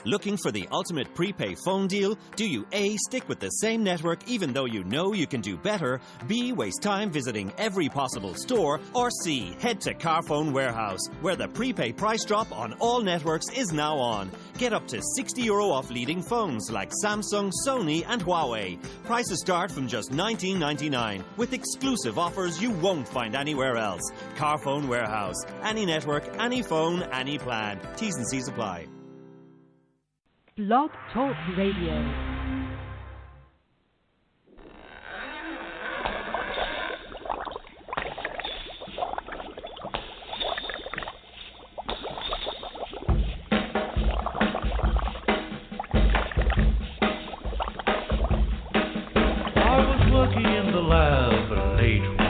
Looking for the ultimate prepay phone deal? Do you A, stick with the same network even though you know you can do better, B, waste time visiting every possible store, or C, head to Carphone Warehouse, where the prepay price drop on all networks is now on. Get up to €60 off leading phones like Samsung, Sony and Huawei. Prices start from just $19.99, with exclusive offers you won't find anywhere else. Carphone Warehouse. Any network, any phone, any plan. T's and C's apply. Blog Talk Radio.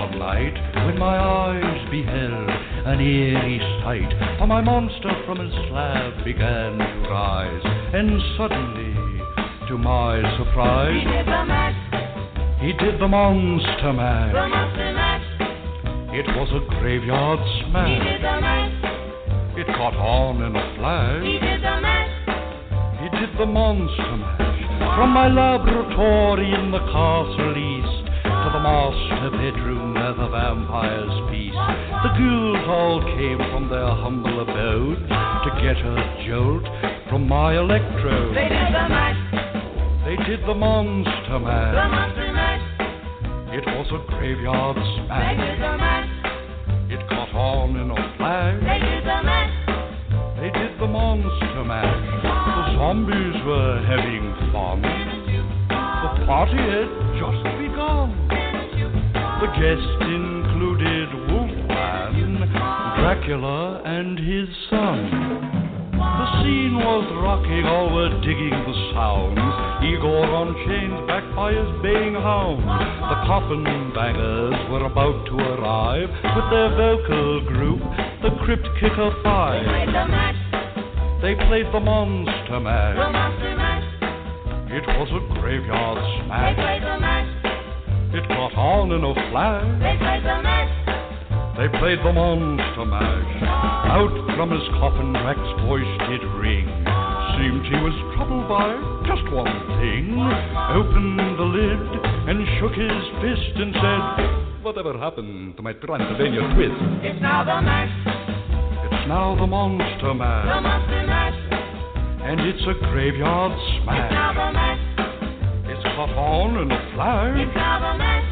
When my eyes beheld an eerie sight, for my monster from his slab began to rise, and suddenly, to my surprise, he did the mash. He did the monster mash. The monster mash. It was a graveyard smash. He did the mash. It caught on in a flash. He did the mash. He did the monster mash. From my laboratory in the castle east to the master bedroom where the vampires feast, the ghouls all came from their humble abode to get a jolt from my electrode. They did the mash. They did the monster mash. The monster mash. It was a graveyard smash. They did the mash. It caught on in a flash. They did the mash. They did the monster mash. The zombies were having fun. The party had just begun. The guests included Wolfman, Dracula, and his son. The scene was rocking, all were digging the sounds. Igor on chains, backed by his baying hounds. The coffin bangers were about to arrive with their vocal group, the Crypt Kicker Five. They played the mash. They played the monster mash. The monster mash. It was a graveyard They smash. played the mash. It caught on in a flash. They played the mash. They played the monster mash. Out from his coffin, Drac's voice did ring. Seemed he was troubled by just one thing. Opened the lid and shook his fist and said, "Whatever happened to my Transylvania twist?" It's now the mash. It's now the monster The mash. monster mash. And it's a graveyard It's now smash. the mash. It's caught on in a It's flash. now the mash.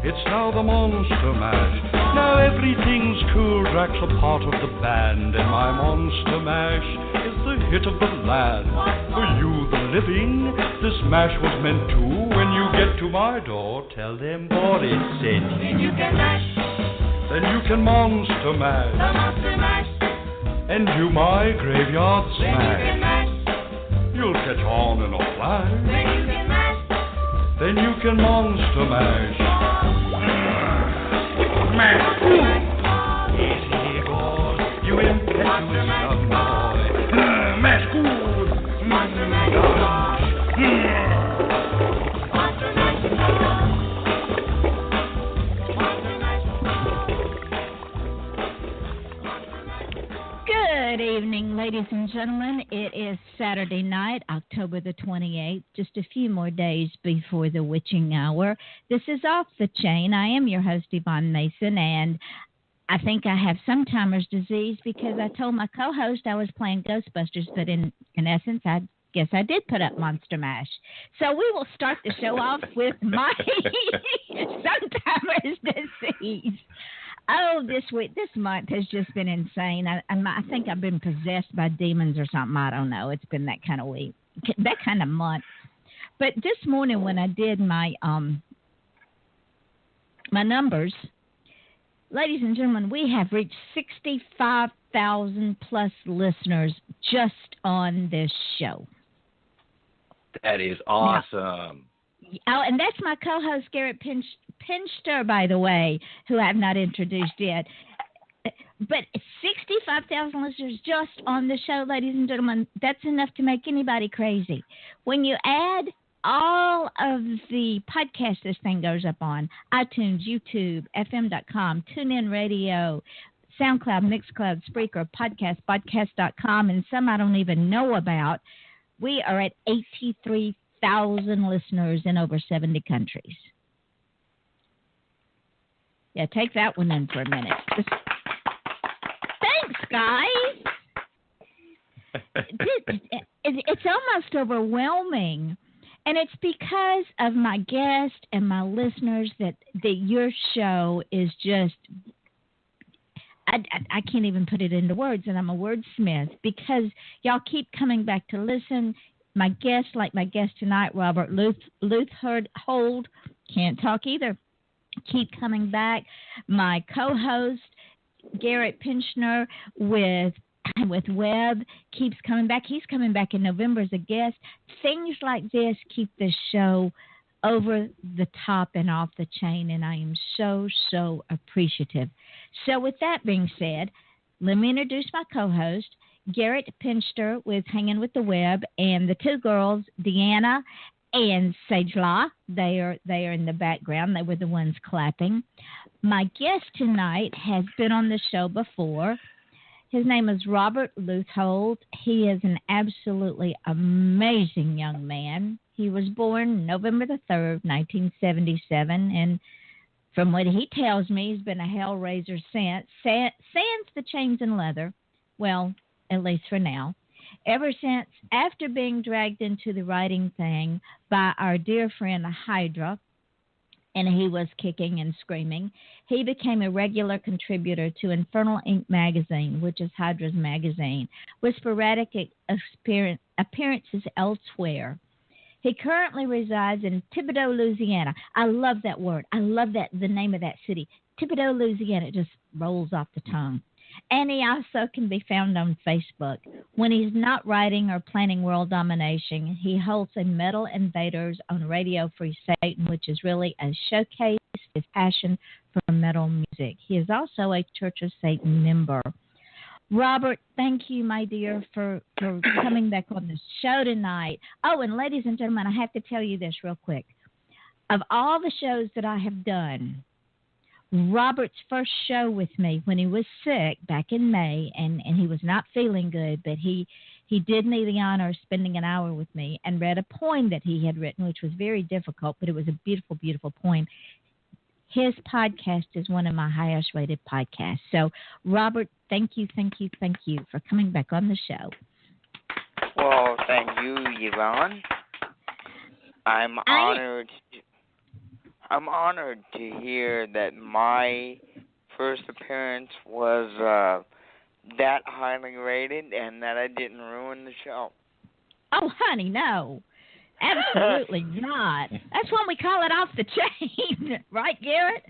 It's now the monster mash. Now everything's cool. Drac's a part of the band, and my monster mash is the hit of the land. For you, the living, this mash was meant to. When you get to my door, tell them Boris sent Then you. you can mash. Then you can monster The mash monster mash. and do my graveyard Then you can smash. mash. You'll catch on in a flash. Then you can mash. Then you can monster mash. Mash. Easy goes, you impetuous young boy. Mash good. Monster mash. Monster mash. Monster mash. Good evening, ladies and gentlemen. It is Saturday night, October the 28th, just a few more days before the witching hour. This is Off the Chain. I am your host, Yvonne Mason, and I think I have sometimer's disease because I told my co-host I was playing Ghostbusters, but in essence, I guess I did put up Monster Mash. So we will start the show off with my sometimer's disease. Oh, this month has just been insane. I think I've been possessed by demons or something. I don't know. It's been that kind of week, that kind of month. But this morning when I did my numbers, ladies and gentlemen, we have reached 65,000 plus listeners just on this show. That is awesome. Oh, and that's my co-host, Garrett Pinster, by the way, who I have not introduced yet. But 65,000 listeners just on the show, ladies and gentlemen, that's enough to make anybody crazy. When you add all of the podcasts this thing goes up on, iTunes, YouTube, FM.com, TuneIn Radio, SoundCloud, Mixcloud, Spreaker, podcast.com, and some I don't even know about. We are at 83,000 listeners in over 70 countries. Yeah, take that one in for a minute. Thanks, guys. It's almost overwhelming. And it's because of my guest and my listeners that your show is just, I can't even put it into words, and I'm a wordsmith, because y'all keep coming back to listen. My guest, like my guest tonight, Robert Leuthold, can't talk either, keep coming back. My co-host, Garrett Pinchner with Web, keeps coming back. He's coming back in November as a guest. Things like this keep the show over the top and off the chain, and I am so, so appreciative. So with that being said, let me introduce my co-host, Garrett Pinchner with Hanging with the Web, and the two girls, Deanna and Sajla. They are in the background. They were the ones clapping. My guest tonight has been on the show before. His name is Robert Leuthold. He is an absolutely amazing young man. He was born November the 3rd, 1977, and from what he tells me, he's been a hellraiser since the chains and leather, well, at least for now. Ever since, after being dragged into the writing thing by our dear friend Hydra, and he was kicking and screaming, he became a regular contributor to Infernal Ink magazine, which is Hydra's magazine, with sporadic appearances elsewhere. He currently resides in Thibodaux, Louisiana. I love that word. I love the name of that city. Thibodaux, Louisiana. It just rolls off the tongue. And he also can be found on Facebook. When he's not writing or planning world domination, he holds a Metal Invaders on Radio Free Satan, which is really a showcase of his passion for metal music. He is also a Church of Satan member. Robert, thank you, my dear, for coming back on the show tonight. Oh, and ladies and gentlemen, I have to tell you this real quick. Of all the shows that I have done, Robert's first show with me when he was sick back in May, and he was not feeling good, but he did me the honor of spending an hour with me and read a poem that he had written, which was very difficult, but it was a beautiful, beautiful poem. His podcast is one of my highest rated podcasts. So, Robert, thank you for coming back on the show. Well, thank you, Yvonne. I'm honored to hear that my first appearance was that highly rated and that I didn't ruin the show. Oh, honey, no. Absolutely not. That's when we call it off the chain, right, Garrett?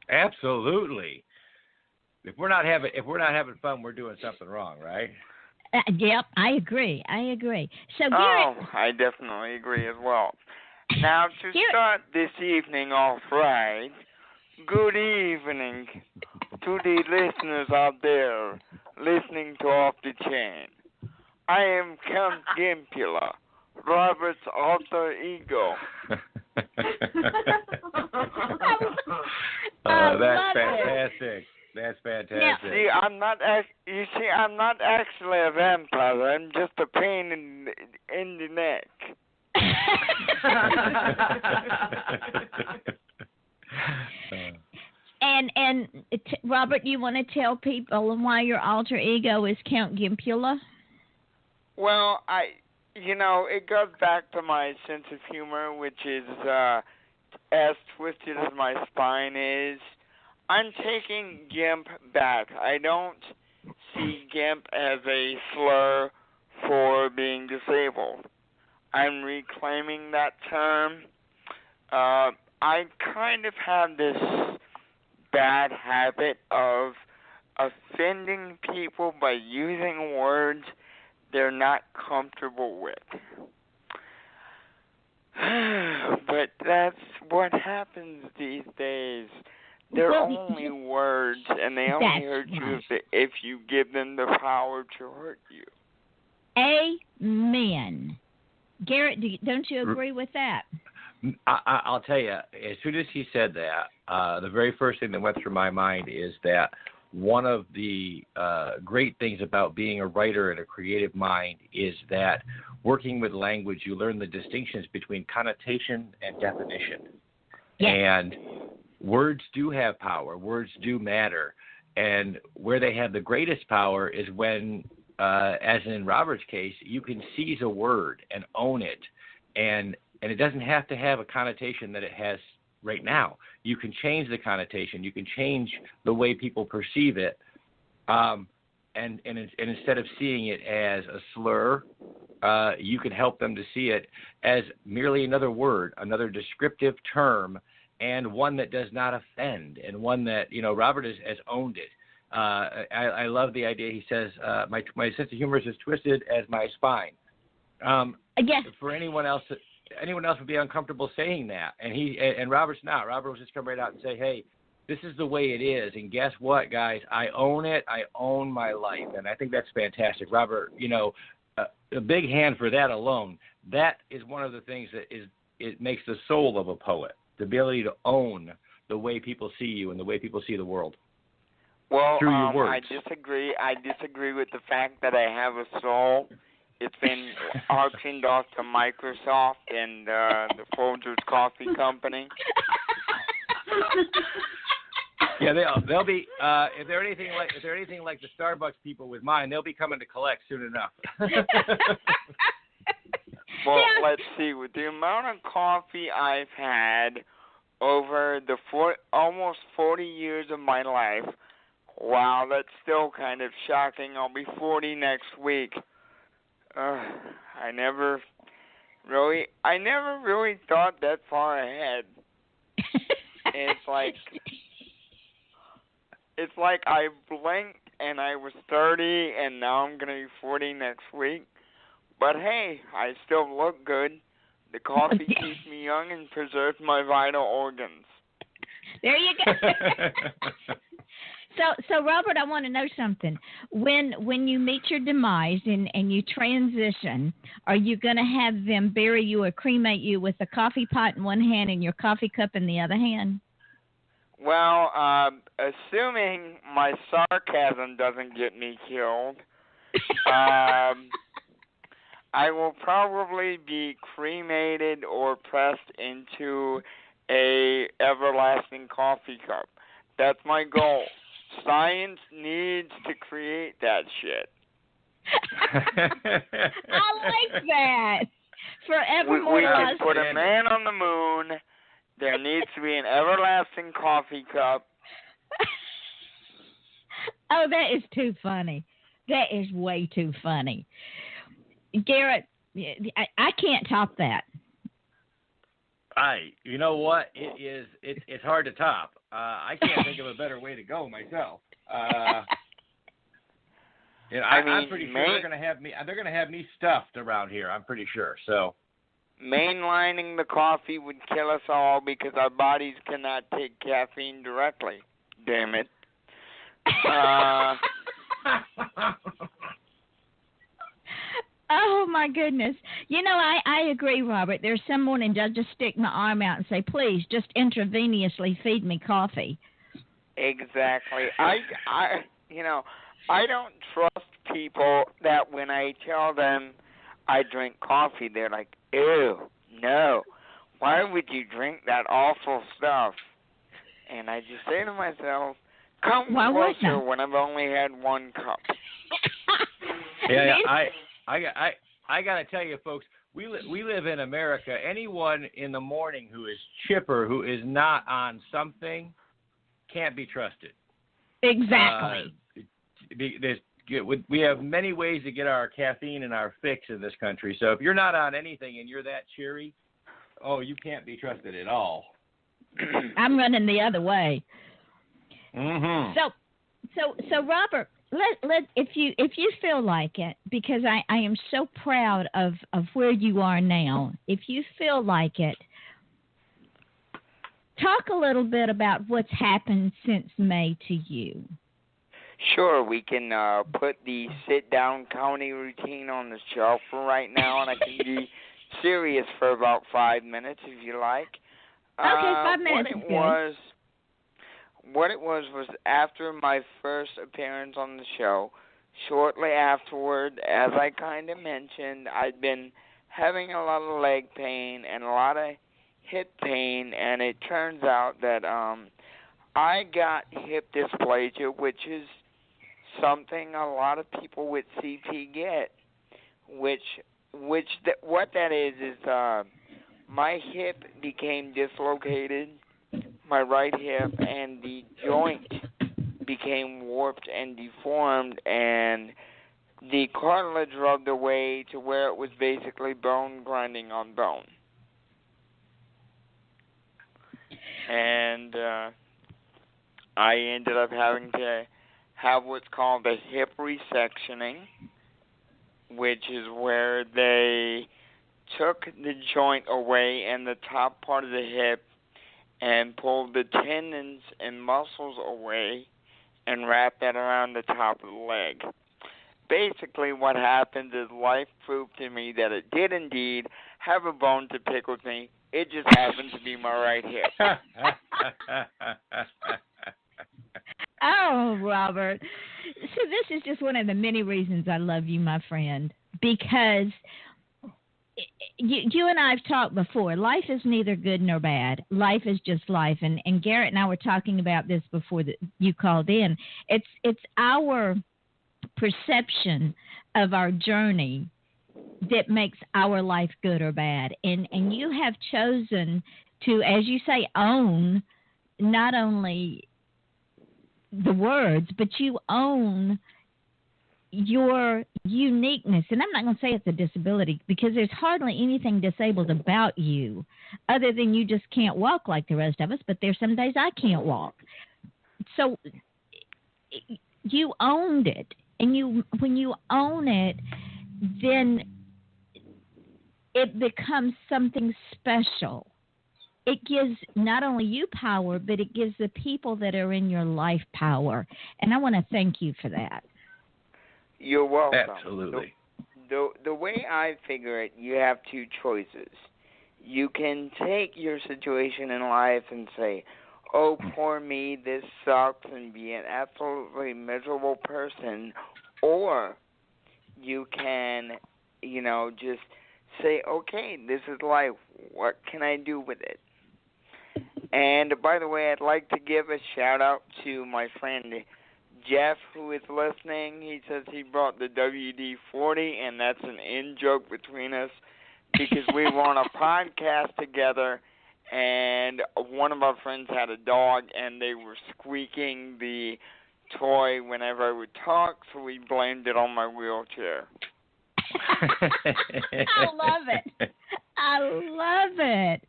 Absolutely. If we're not having fun, we're doing something wrong, right? Yep, I agree. So, Garrett, I definitely agree as well. Now, to start this evening off right, good evening to the listeners out there listening to Off the Chain. I am Count Gimpula, Robert's alter ego. That's fantastic. That's fantastic. Now, I'm not actually a vampire. I'm just a pain in the neck. and Robert, you want to tell people why your alter ego is Count Gimpula? Well, it goes back to my sense of humor, which is as twisted as my spine is. I'm taking Gimp back. I don't see Gimp as a slur for being disabled. I'm reclaiming that term. I kind of have this bad habit of offending people by using words they're not comfortable with. But that's what happens these days. They're only words, and they only hurt you if you give them the power to hurt you. Amen. Garrett, don't you agree with that? I'll tell you, as soon as he said that, the very first thing that went through my mind is that one of the great things about being a writer and a creative mind is that working with language, you learn the distinctions between connotation and definition. Yes. And words do have power. Words do matter. And where they have the greatest power is when, as in Robert's case, you can seize a word and own it. And it doesn't have to have a connotation that it has right now. You can change the connotation. You can change the way people perceive it. And instead of seeing it as a slur, you can help them to see it as merely another word, another descriptive term, and one that does not offend, and one that, Robert has owned it. I love the idea. He says, my sense of humor is as twisted as my spine. Yes. For anyone else would be uncomfortable saying that, and Robert's not. Robert will just come right out and say, hey, this is the way it is, and guess what, guys? I own it. I own my life, and I think that's fantastic. Robert, a big hand for that alone. That is one of the things that it makes the soul of a poet, the ability to own the way people see you and the way people see the world. Well, through your words. I disagree. I disagree with the fact that I have a soul. It's been auctioned off to Microsoft and the Folgers Coffee Company. Yeah, they'll be if they're anything like the Starbucks people with mine, they'll be coming to collect soon enough. Well, let's see. With the amount of coffee I've had over the almost 40 years of my life, wow, that's still kind of shocking. I'll be 40 next week. I never really thought that far ahead. It's like I blinked and I was 30, and now I'm gonna be 40 next week. But hey, I still look good. The coffee keeps me young and preserves my vital organs. There you go. So Robert, I want to know something. When you meet your demise and you transition, are you going to have them bury you or cremate you with a coffee pot in one hand and your coffee cup in the other hand? Well, assuming my sarcasm doesn't get me killed, I will probably be cremated or pressed into a everlasting coffee cup. That's my goal. Science needs to create that shit. I like that. Forevermore. We can put a man on the moon. There needs to be an everlasting coffee cup. Oh, that is too funny. That is way too funny. Garrett, I can't top that. You know what? It's hard to top. I can't think of a better way to go myself. I'm pretty sure they're going to have me. They're going to have me stuffed around here. I'm pretty sure. So, mainlining the coffee would kill us all because our bodies cannot take caffeine directly. Damn it. Oh, my goodness. I agree, Robert. There's some mornings I'll just stick my arm out and say, please, just intravenously feed me coffee. Exactly. I don't trust people that when I tell them I drink coffee, they're like, ew, no. Why would you drink that awful stuff? And I just say to myself, come closer when I've only had one cup. Yeah, I got to tell you, folks, we live in America. Anyone in the morning who is chipper, who is not on something, can't be trusted. Exactly. We have many ways to get our caffeine and our fix in this country. So if you're not on anything and you're that cheery, you can't be trusted at all. I'm running the other way. Mm-hmm. So Robert, if you feel like it, because I am so proud of where you are now. If you feel like it, talk a little bit about what's happened since May to you. Sure, we can put the sit-down county routine on the shelf for right now, and I can be serious for about 5 minutes if you like. Okay, 5 minutes is good. what it was after my first appearance on the show, shortly afterward, as I kind of mentioned, I'd been having a lot of leg pain and a lot of hip pain, and it turns out that I got hip dysplasia, which is something a lot of people with CP get. What that is my hip became dislocated, my right hip, and the joint became warped and deformed, and the cartilage rubbed away to where it was basically bone grinding on bone. And I ended up having to have what's called a hip resectioning, which is where they took the joint away and the top part of the hip and pulled the tendons and muscles away and wrapped that around the top of the leg. Basically what happened is life proved to me that it did indeed have a bone to pick with me. It just happened to be my right hip. Oh, Robert. So this is just one of the many reasons I love you, my friend, because you and I have talked before. Life is neither good nor bad. Life is just life. And Garrett and I were talking about this before you called in. It's our perception of our journey that makes our life good or bad. And you have chosen to, as you say, own not only the words, but you own your uniqueness. And I'm not going to say it's a disability because there's hardly anything disabled about you other than you just can't walk like the rest of us, but there's some days I can't walk. So you owned it. And when you own it, then it becomes something special. It gives not only you power, but it gives the people that are in your life power. And I want to thank you for that. You're welcome. Absolutely. The way I figure it, you have two choices. You can take your situation in life and say, oh, poor me, this sucks, and be an absolutely miserable person. Or you can, just say, okay, this is life. What can I do with it? And by the way, I'd like to give a shout out to my friend Jeff, who is listening. He says he brought the WD-40, and that's an in-joke between us because we were on a podcast together, and one of our friends had a dog, and they were squeaking the toy whenever I would talk, so we blamed it on my wheelchair. I love it. I love it.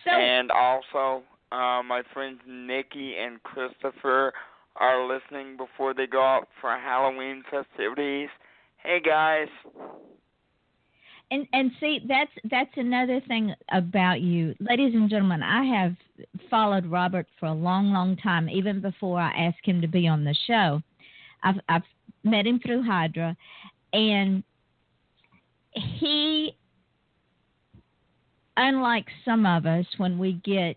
So, and also, my friends Nikki and Christopher are listening before they go out for Halloween festivities. Hey, guys. And see, that's another thing about you. Ladies and gentlemen, I have followed Robert for a long, long time, even before I asked him to be on the show. I've met him through Hydra, and he, unlike some of us, when we get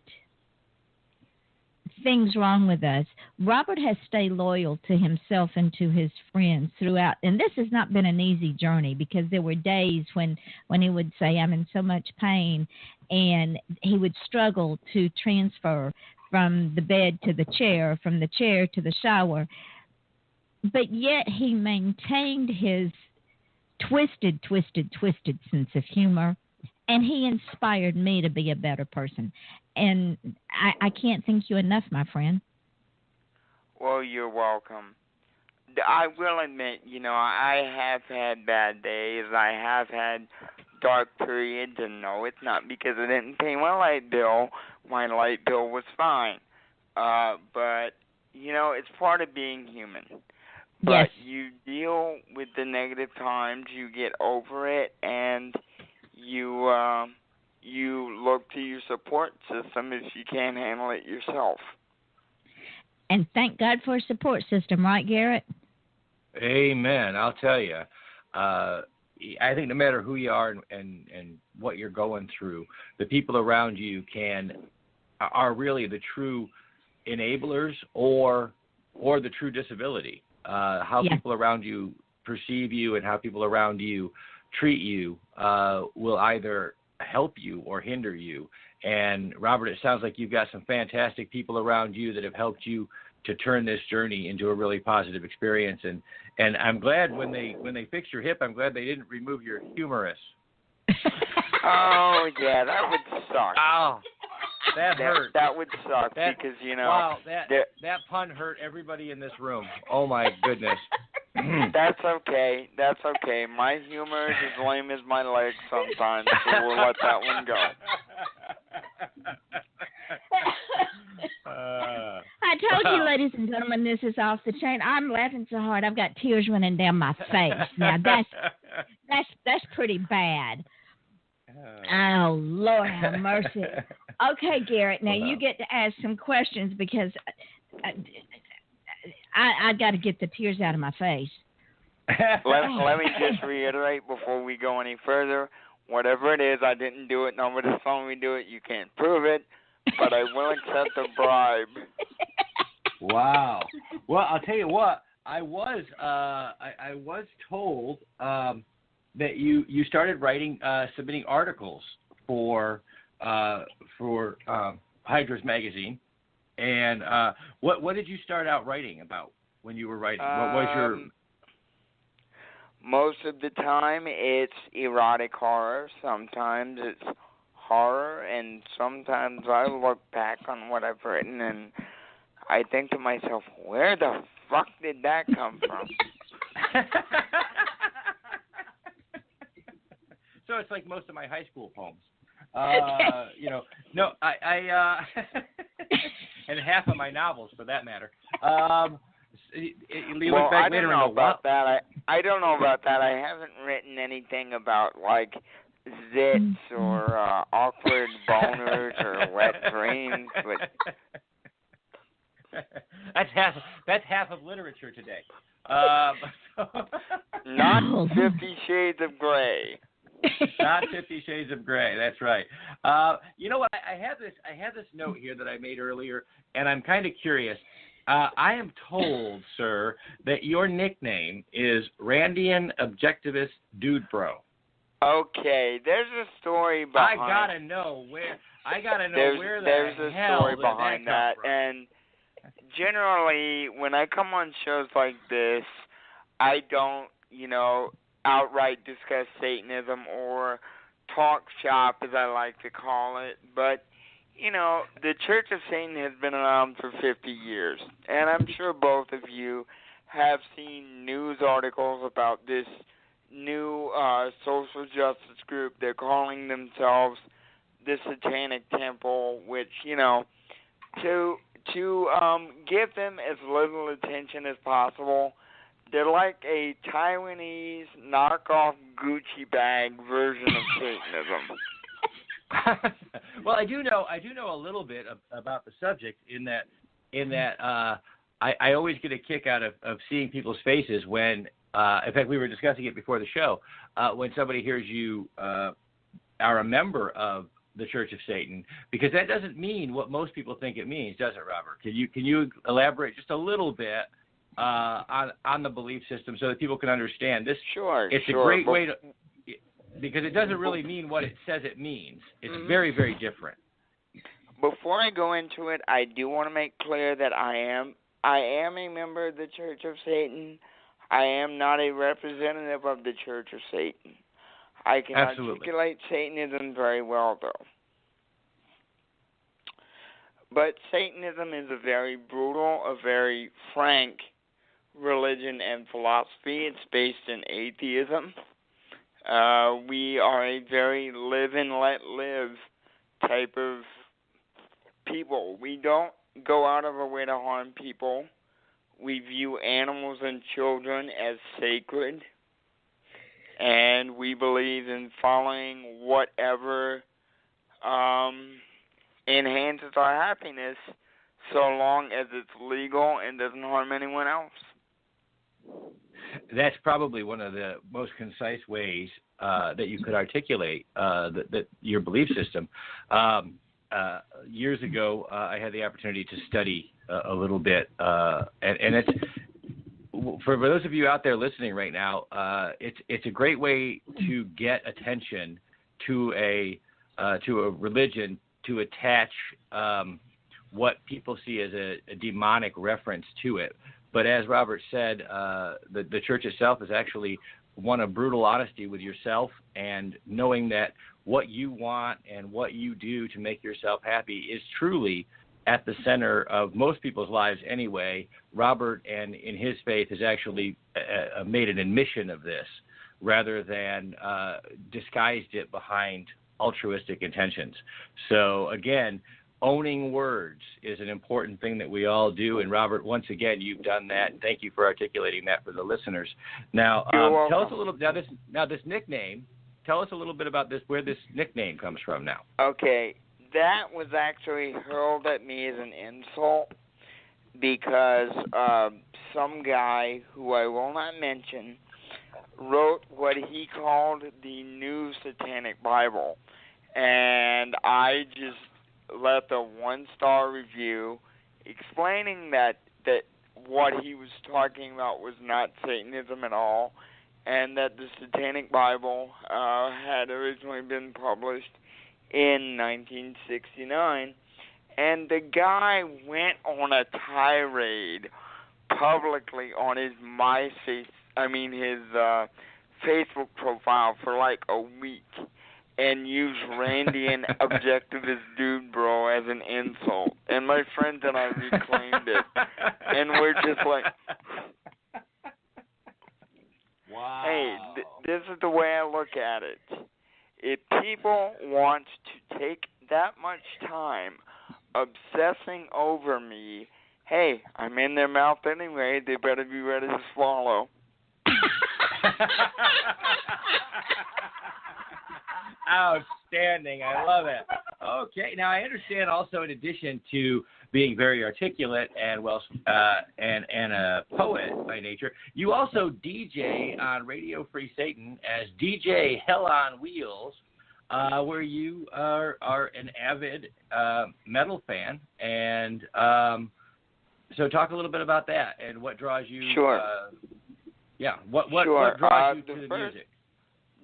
things wrong with us, Robert has stayed loyal to himself and to his friends throughout. And this has not been an easy journey because there were days when he would say, I'm in so much pain, and he would struggle to transfer from the bed to the chair, from the chair to the shower. But yet he maintained his twisted sense of humor, and he inspired me to be a better person. And I can't thank you enough, my friend. Well, you're welcome. I will admit, I have had bad days. I have had dark periods, and no, it's not because I didn't pay my light bill. My light bill was fine. But, it's part of being human. But yes. You deal with the negative times, you get over it, and you look to your support system if you can't handle it yourself. And thank God for a support system, right, Garrett? Amen. I'll tell you. I think no matter who you are and what you're going through, the people around you are really the true enablers or the true disability. How people around you perceive you and how people around you treat you will either help you or hinder you. And Robert, it sounds like you've got some fantastic people around you that have helped you to turn this journey into a really positive experience. And I'm glad when they fixed your hip, I'm glad they didn't remove your humerus. Oh yeah, that would suck. Oh, that hurt. That would suck because Wow, that pun hurt everybody in this room. Oh my goodness. That's okay. That's okay. My humor is as lame as my legs sometimes, so we'll let that one go. I told you, ladies and gentlemen, this is off the chain. I'm laughing so hard I've got tears running down my face. Now that's pretty bad. Oh Lord have mercy. Okay, Garrett. Now you get to ask some questions because I got to get the tears out of my face. Let me just reiterate before we go any further. Whatever it is, I didn't do it. Nobody saw me do it. You can't prove it, but I will accept a bribe. Wow. Well, I'll tell you what. I was told that you started writing, submitting articles for Hydra's magazine. And what did you start out writing about when you were writing? What was your... Most of the time it's erotic horror. Sometimes it's horror. And sometimes I look back on what I've written and I think to myself, where the fuck did that come from? So it's like most of my high school poems. No, I and half of my novels, for that matter. Well, I don't know about that. I don't know about that. I haven't written anything about like zits or awkward boners or wet dreams, but that's half of literature today. Not 50 Shades of Grey. Not 50 Shades of Grey. That's right. You know what? I have this note here that I made earlier, and I'm kind of curious. I am told, sir, that your nickname is Randian Objectivist Dude Bro. Okay, there's a story behind. I gotta know where there's the a hell story did behind that come from? And generally, when I come on shows like this, I don't, outright discuss Satanism or talk shop, as I like to call it, but the Church of Satan has been around for 50 years, and I'm sure both of you have seen news articles about this new social justice group. They're calling themselves the Satanic Temple, which, to give them as little attention as possible, they're like a Taiwanese knockoff Gucci bag version of Satanism. Well, I do know a little bit about the subject in that I always get a kick out of seeing people's faces when, in fact, we were discussing it before the show, when somebody hears you are a member of the Church of Satan, because that doesn't mean what most people think it means, does it, Robert? Can you elaborate just a little bit on the belief system so that people can understand this? Sure. It's a great way to. Because it doesn't really mean what it says it means. It's very, very different. Before I go into it, I do want to make clear that I am a member of the Church of Satan. I am not a representative of the Church of Satan. I can articulate Satanism very well, though. But Satanism is a very brutal, a very frank religion and philosophy. It's based in atheism. We are a very live and let live type of people. We don't go out of our way to harm people. We view animals and children as sacred. And we believe in following whatever enhances our happiness so long as it's legal and doesn't harm anyone else. That's probably one of the most concise ways that you could articulate that your belief system. years ago, I had the opportunity to study a little bit, and it's for those of you out there listening right now, it's a great way to get attention to a religion, to attach what people see as a demonic reference to it. But as Robert said, the church itself is actually one of brutal honesty with yourself and knowing that what you want and what you do to make yourself happy is truly at the center of most people's lives anyway. Robert, and in his faith, has actually made an admission of this rather than disguised it behind altruistic intentions. So again, owning words is an important thing that we all do. And Robert, once again, you've done that. Thank you for articulating that for the listeners. Now, tell us a little. Now this nickname. Tell us a little bit about this. Where this nickname comes from now. Okay, that was actually hurled at me as an insult because some guy who I will not mention wrote what he called the New Satanic Bible, and I just left a 1-star review explaining that what he was talking about was not Satanism at all, and that the Satanic Bible had originally been published in 1969. And the guy went on a tirade publicly on his his Facebook profile for like a week, and used Randian objectivist dude bro as an insult. And my friends and I reclaimed it. And we're just like, wow. Hey, this is the way I look at it. If people want to take that much time obsessing over me, hey, I'm in their mouth anyway. They better be ready to swallow. Outstanding. I love it. Okay. Now, I understand also, in addition to being very articulate and and a poet by nature, you also DJ on Radio Free Satan as DJ Hell on Wheels, where you are an avid metal fan. And so talk a little bit about that and what draws you. Sure. What sure. draws you to the music?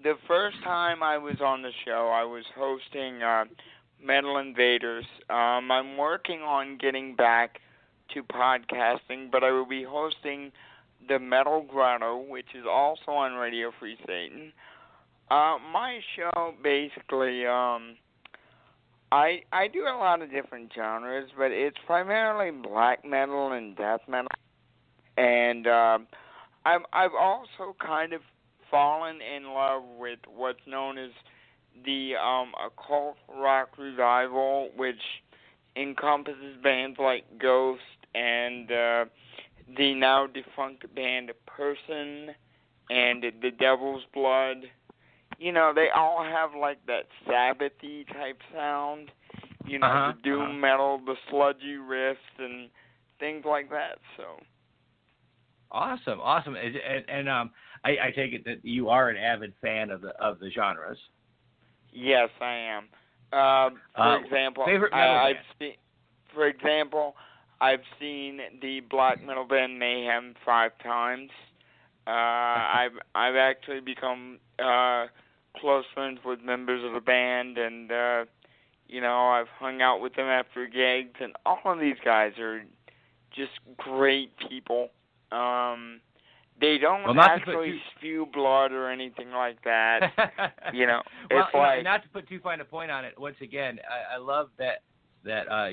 The first time I was on the show, I was hosting Metal Invaders. I'm working on getting back to podcasting, but I will be hosting the Metal Grotto, which is also on Radio Free Satan. My show, basically, I do a lot of different genres, but it's primarily black metal and death metal. And I've also kind of fallen in love with what's known as the occult rock revival, which encompasses bands like Ghost and the now defunct band Person and the Devil's Blood. You know, they all have like that Sabbath-y type sound. You know, the doom metal, the sludgy riffs, and things like that. So. Awesome. And I take it that you are an avid fan of the genres. Yes, I am. For example, favorite metal band? I've seen the black metal band Mayhem 5 times. I've actually become close friends with members of the band, and I've hung out with them after gigs, and all of these guys are just great people. They don't actually spew blood or anything like that. It's like, not to put too fine a point on it. Once again, I love that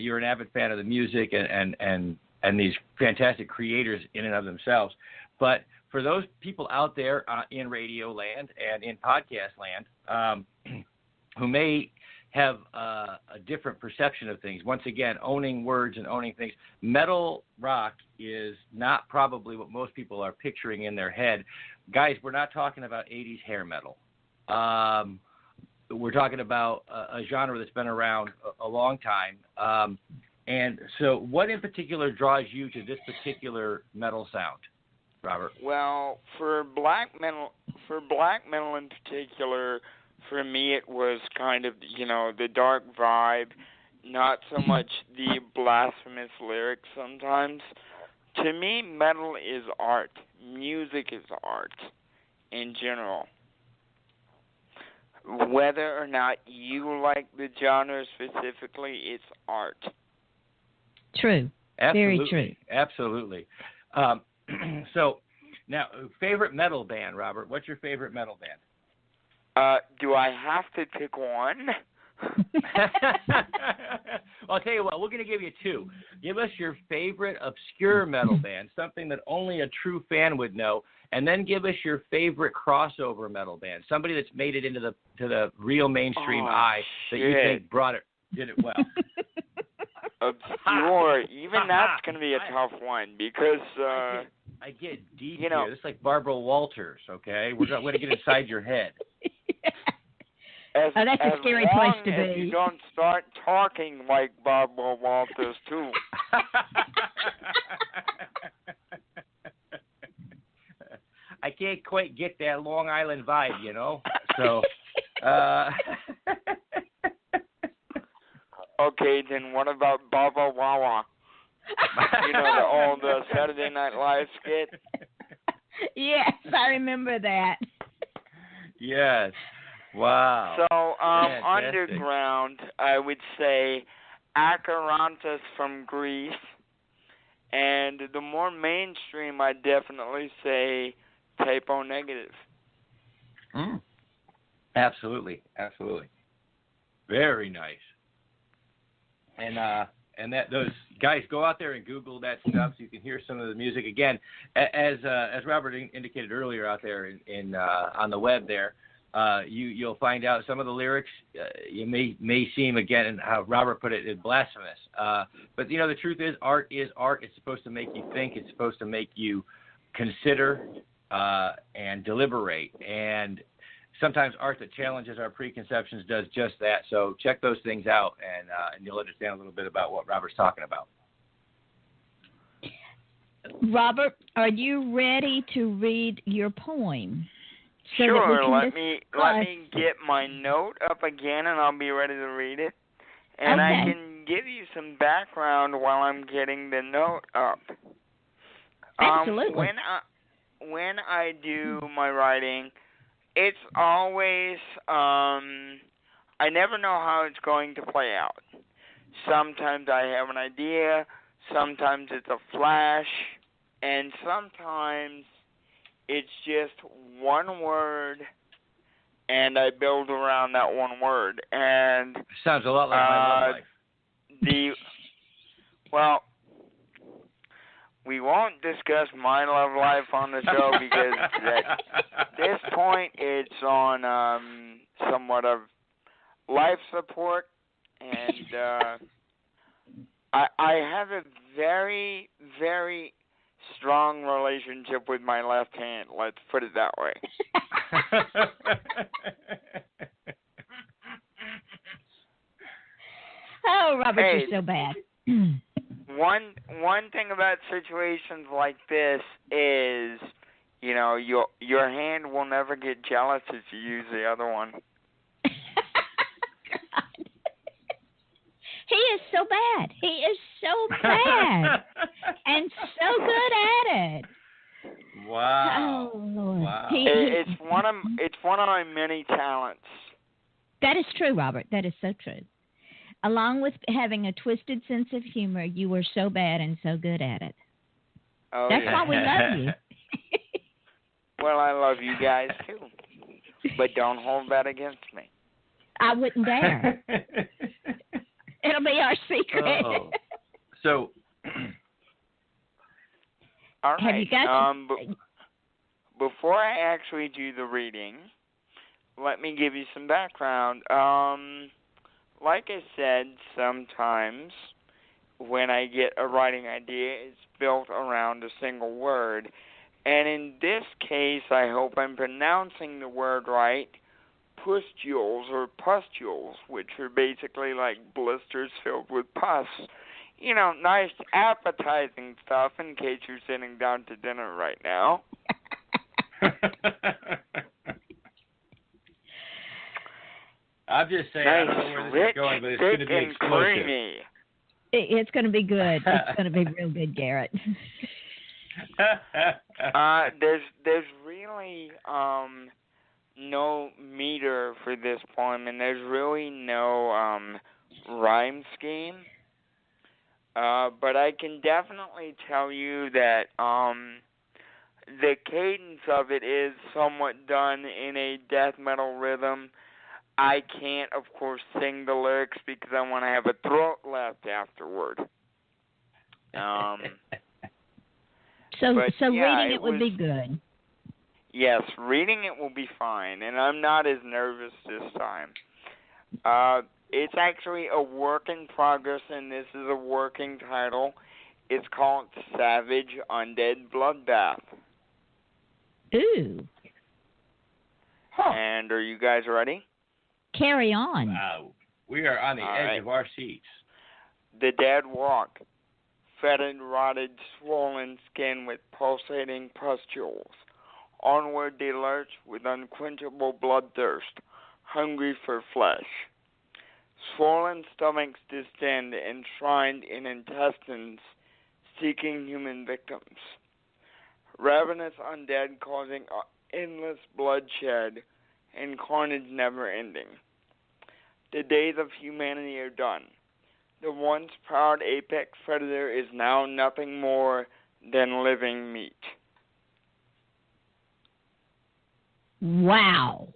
you're an avid fan of the music and these fantastic creators in and of themselves. But for those people out there in radio land and in podcast land who may have a different perception of things. Once again, owning words and owning things. Metal rock is not probably what most people are picturing in their head. Guys, we're not talking about 80s hair metal. We're talking about a genre that's been around a long time. And so what in particular draws you to this particular metal sound, Robert? Well, for black metal in particular, for me, it was kind of, the dark vibe. not so much the blasphemous lyrics sometimes. To me, metal is art. Music is art in general. Whether or not you like the genre specifically, it's art. True. Absolutely. Very true. Absolutely. So, now, favorite metal band, Robert? What's your favorite metal band? Do I have to pick one? I'll tell you what, we're going to give you two. Give us your favorite obscure metal band, something that only a true fan would know, and then give us your favorite crossover metal band, somebody that's made it into the real mainstream eye that you think did it well. Obscure, even that's going to be a tough one because I get deep here. This is like Barbara Walters, okay? We're going to get inside your head. That's a scary place to be. You don't start talking like Barbara Walters, too. I can't quite get that Long Island vibe, you know? So, okay, then what about Baba Wawa? You know, the old Saturday Night Live skit? Yes, I remember that. Yes. Wow. So, underground, I would say Akarantas from Greece. And the more mainstream, I'd definitely say Typo Negative. Absolutely. Absolutely. Very nice. And that those guys, go out there and Google that stuff so you can hear some of the music again. As Robert indicated earlier out there in on the web there, you'll find out some of the lyrics. You may seem, again, and how Robert put it, is blasphemous. But you know, the truth is, art is art. It's supposed to make you think. It's supposed to make you consider and deliberate. And sometimes art that challenges our preconceptions does just that. So check those things out, and you'll understand a little bit about what Robert's talking about. Robert, are you ready to read your poem? So sure. Let me get my note up again, and I'll be ready to read it. And okay. I can give you some background while I'm getting the note up. Absolutely. When I do my writing, it's always I never know how it's going to play out. Sometimes I have an idea, sometimes it's a flash, and sometimes it's just one word, and I build around that one word. And sounds a lot like my love life. Well, we won't discuss my love life on the show because at this point it's on somewhat of life support, and I have a very, very strong relationship with my left hand. Let's put it that way. Oh, Robert, you're so bad. One thing about situations like this is, you know, your hand will never get jealous if you use the other one. God. He is so bad. He is so bad. And so good at it. Wow. Oh, Lord. Wow. It's one of my many talents. That is true, Robert. That is so true. Along with having a twisted sense of humor, you were so bad and so good at it. Oh, That's yeah. why we love you. Well, I love you guys, too. But don't hold that against me. I wouldn't dare. It'll be our secret. Uh-oh. So, all right. Have you got before I actually do the reading, let me give you some background. Like I said, sometimes when I get a writing idea, it's built around a single word. And in this case, I hope I'm pronouncing the word right, pustules or pustules, which are basically like blisters filled with pus. You know, nice appetizing stuff in case you're sitting down to dinner right now. I'm just saying, I don't know where this is going, but it's going to be thick and explosive. creamy. It's going to be good. It's going to be real good, Garrett. There's really no meter for this poem, and there's really no rhyme scheme. But I can definitely tell you that the cadence of it is somewhat done in a death metal rhythm. I can't, of course, sing the lyrics because I want to have a throat left afterward. So yeah, reading it would be good. Yes, reading it will be fine, and I'm not as nervous this time. It's actually a work in progress, and this is a working title. It's called Savage Undead Bloodbath. Ooh. And are you guys ready? Carry on. Wow. We are on the edge of our seats. The dead walk, fetid, rotted, swollen skin with pulsating pustules. Onward they lurch with unquenchable bloodthirst, hungry for flesh. Swollen stomachs distend, enshrined in intestines, seeking human victims. Ravenous undead causing endless bloodshed and carnage never ending. The days of humanity are done. The once proud apex predator is now nothing more than living meat. Wow.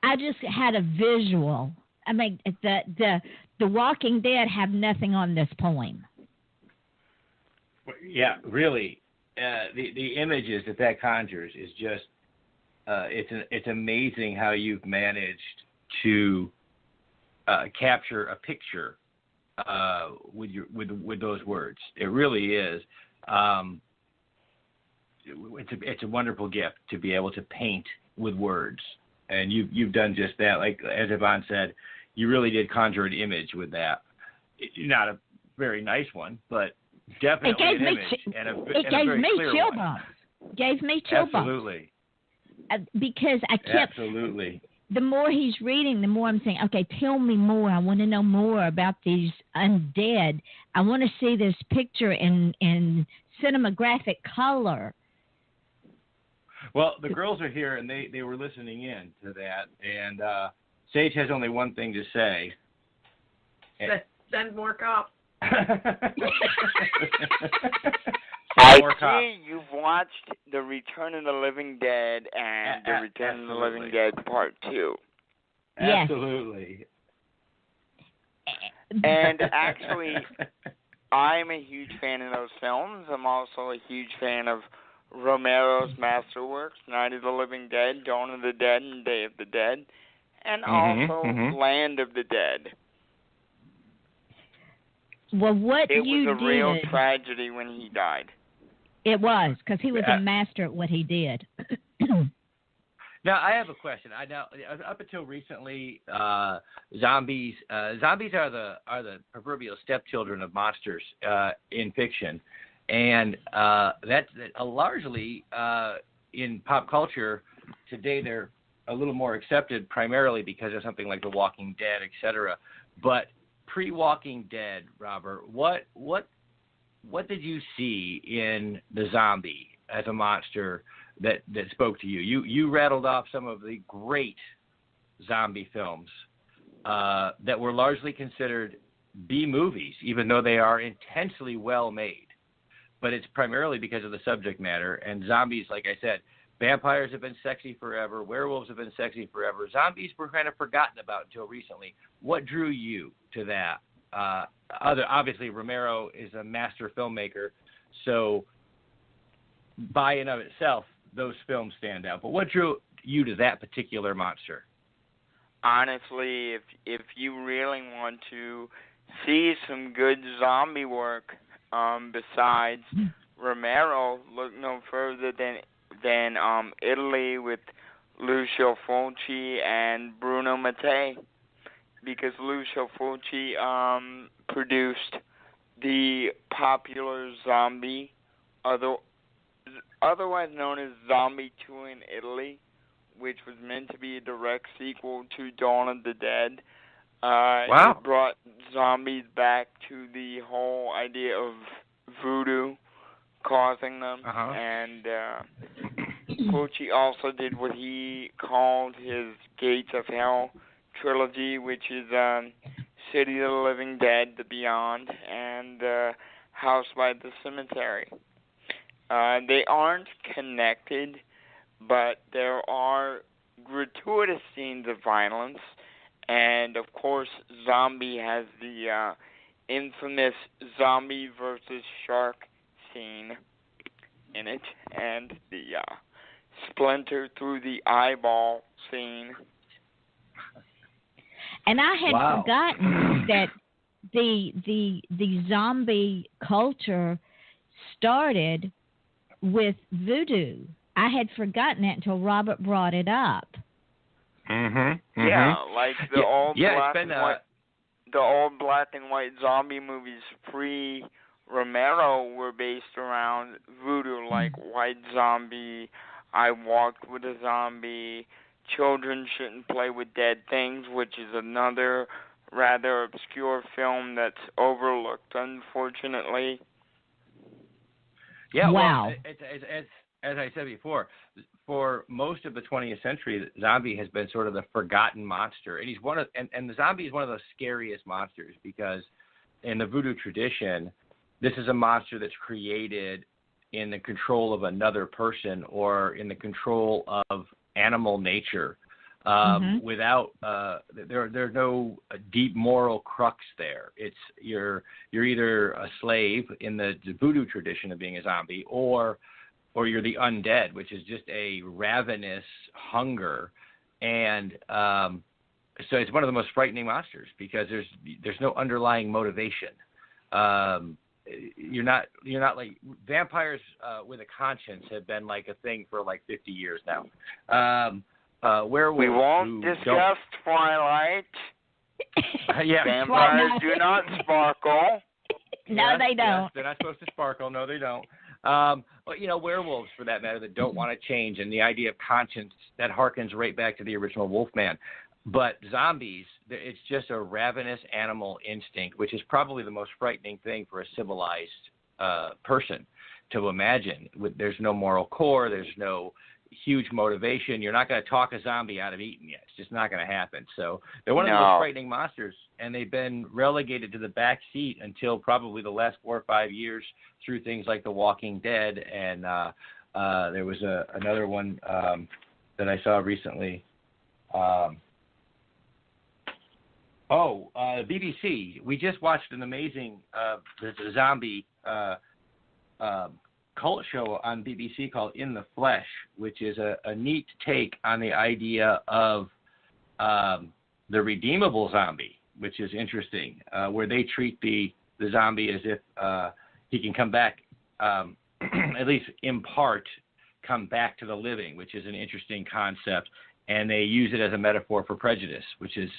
I just had a visual. I mean, the Walking Dead have nothing on this poem. Yeah, really. The images that conjures is just it's amazing how you've managed to capture a picture with those words. It really is. It's a wonderful gift to be able to paint with words, and you've done just that. Like as Yvonne said, you really did conjure an image with that. Not a very nice one, but definitely an image and a very clear one. Gave me chill bumps. Absolutely. Because I kept. Absolutely. The more he's reading, the more I'm saying, okay, tell me more. I want to know more about these undead. I want to see this picture in cinematographic color. Well, the girls are here, and they were listening in to that. And Sage has only one thing to say. Send more cops. I see you've watched The Return of the Living Dead and The Return of the Living Dead Part 2. Yes. Absolutely. And actually, I'm a huge fan of those films. I'm also a huge fan of Romero's masterworks, Night of the Living Dead, Dawn of the Dead, and Day of the Dead, and also Land of the Dead. Well, what it you did... It was a real tragedy when he died. It was, because he was a master at what he did. Now, I have a question. Up until recently, zombies are the proverbial stepchildren of monsters in fiction, and that's largely in pop culture today. They're a little more accepted, primarily because of something like The Walking Dead, etc. But pre-Walking Dead, Robert, what did you see in the zombie as a monster that spoke to you? You rattled off some of the great zombie films that were largely considered B movies, even though they are intensely well made. But it's primarily because of the subject matter. And zombies, like I said, vampires have been sexy forever. Werewolves have been sexy forever. Zombies were kind of forgotten about until recently. What drew you to that? Obviously, Romero is a master filmmaker, so by and of itself, those films stand out. But what drew you to that particular monster? Honestly, if you really want to see some good zombie work, besides Romero, look no further than Italy with Lucio Fulci and Bruno Mattei, because Lucio Fulci produced the popular Zombie, otherwise known as Zombie 2 in Italy, which was meant to be a direct sequel to Dawn of the Dead. Wow. It brought zombies back to the whole idea of voodoo causing them. And Fulci also did what he called his Gates of Hell trilogy, which is City of the Living Dead, The Beyond, and House by the Cemetery. They aren't connected, but there are gratuitous scenes of violence, and of course Zombie has the infamous zombie versus shark scene in it, and the splinter through the eyeball scene. And I had forgotten that the zombie culture started with voodoo. I had forgotten that until Robert brought it up. Yeah, like the old the old black and white zombie movies pre-Romero were based around voodoo, like White Zombie, I Walked with a Zombie, Children Shouldn't Play with Dead Things, which is another rather obscure film that's overlooked, unfortunately. Yeah, wow. Well, as I said before, for most of the 20th century, the zombie has been sort of the forgotten monster, and he's and the zombie is one of the scariest monsters because in the voodoo tradition, this is a monster that's created in the control of another person or in the control of animal nature. Without there's no deep moral crux there. It's you're either a slave in the voodoo tradition of being a zombie, or you're the undead, which is just a ravenous hunger, and so it's one of the most frightening monsters because there's no underlying motivation. You're not like vampires with a conscience have been like a thing for like 50 years now. Werewolves. We won't discuss Twilight. Yeah, vampires do not sparkle. No, they don't. Yes, they're not supposed to sparkle. No, they don't. But werewolves, for that matter, that don't want to change, and the idea of conscience that harkens right back to the original Wolfman. But zombies, it's just a ravenous animal instinct, which is probably the most frightening thing for a civilized person to imagine. There's no moral core. There's no huge motivation. You're not going to talk a zombie out of eating it. It's just not going to happen. So they're one of the most frightening monsters, and they've been relegated to the back seat until probably the last 4 or 5 years through things like The Walking Dead, and there was another one that I saw recently. BBC. We just watched an amazing zombie cult show on BBC called In the Flesh, which is a neat take on the idea of the redeemable zombie, which is interesting, where they treat the zombie as if he can come back, at least in part, come back to the living, which is an interesting concept, and they use it as a metaphor for prejudice, which is